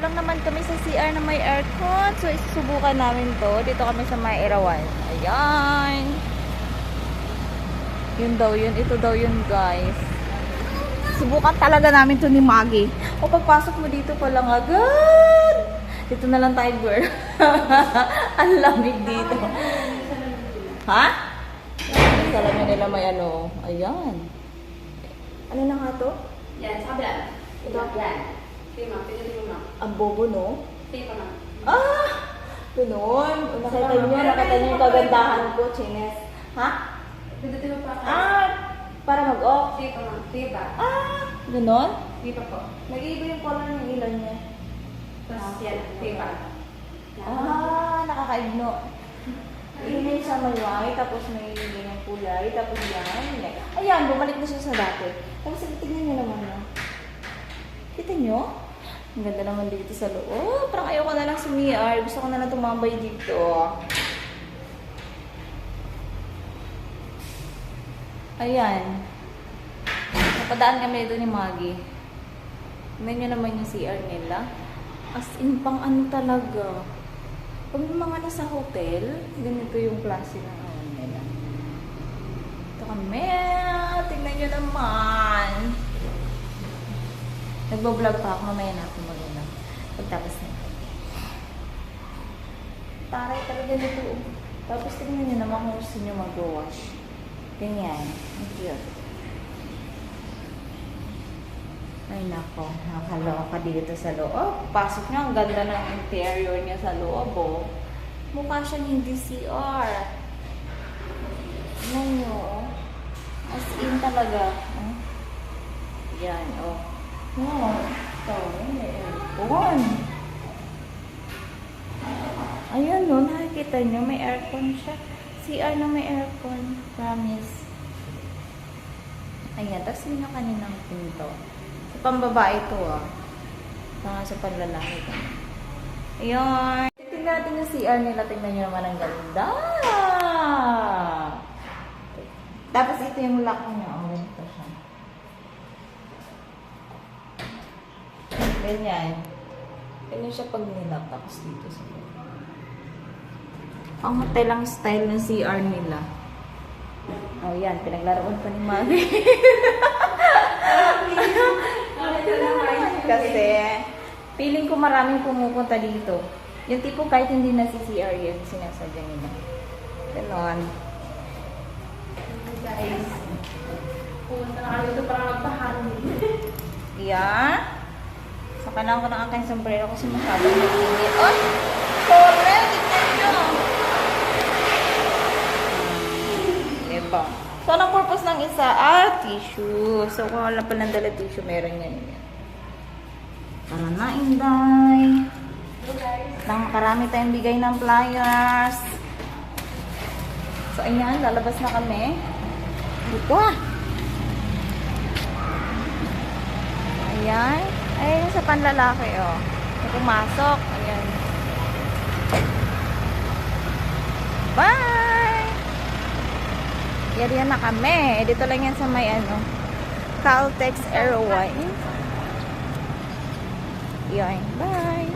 lang naman kami sa CR na may aircon. So, isusubukan namin to. Dito kami sa may Erawan. Ayan. Yun daw yun. Ito daw yun, guys. Subukan talaga namin to ni Maggie. O, pagpasok mo dito pa lang agad. Dito na lang tayo, girl. Ang lamig dito. Ha? Alam nyo nila may ano. Ayan. Ano na nga to? Yan, sa kabila. Ito, yan. Sige, ma'am. Pinutin mo, ma'am. Ang bobo, no? Sige pa, ma'am. Ah! Ganun. Nakita niyo yung kagandahan ko, Chines. Ha? Pinutin mo pa. Ah! Para mag-off. Sige pa, ma'am. Sige pa. Ah! Ganun? Sige pa po. Nag-iiba yung color ng ilan niya. Tapos, yan. Sige pa. Ah! Nakakaigno. May siya may white, tapos may ganyang kulay, tapos yan. Ayan, bumalik na siya sa dati. Tapos tignan niyo naman na. Kita niyo? Ang ganda naman dito sa loob. Parang ayoko na lang sumiyar. Gusto ko na lang tumambay dito. Ayan. Napadaan kami dito ni Maggie. Tignan niyo naman yung CR nila. As in, pang ano talaga. Pag yung mga nasa hotel, ganito yung klase ng ano nila. Ito kami. Tignan nyo naman. Nagbo-vlog pa ako. Mamaya natin mag-una. Pagtapos na ito. Taray talaga nito. Tapos tignan nyo naman kung gusto nyo mag-wash. Ganyan. Ang cute. Ay nako, nakakaloka dito sa loob. Pasok niya, ang ganda ng interior niya sa loob, oh. Mukha siyang hindi CR. Ano nyo, oh. As in talaga. Oh. Yan, oh. No, ito, may aircon. Ayan, no, nakikita nyo, may aircon siya. CR na may aircon. Promise. Ayan, tapos yun yung kaninang pinto. Pambabae ito ah. Sa panlalaki ito. Ayan. Tingnan natin yung CR nila. Tingnan nyo naman ang ganda. Tapos ito yung lock niya. Ang ganito siya. Ganyan. Ganyan siya pag nilock. Tapos dito sa ang hotel ang style ng CR nila. Oh yan. Pinaglaruan pa ni Mami. Kasi, feeling ko maraming pumupunta dito. Yung tipo kahit hindi na si CR yun, sinasadya nila. Ganon. Guys, pumunta na kami dito para magpahalo. Yeah. Saka na ako ng aking sombrero kasi masyadong nag-init. Ay! Correct! Tignan nyo! Diba? So, anong purpose ng isa? Tissue. So, kung wala pa ng dala tissue, meron yan. Para na, Inday. Karami tayong bigay ng pliers. So, ayan. Lalabas na kami. Dito ah. Ayan. Ayan sa panlalaki, oh. So, pumasok. Ayan. Bye! Yariyan na kami. Dito lang yan sa may ano. Caltex Airwine. Yan. Bye!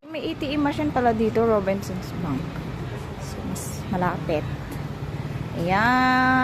May ATM machine pala dito, Robinsons Bank. So, mas malapit. Ayan.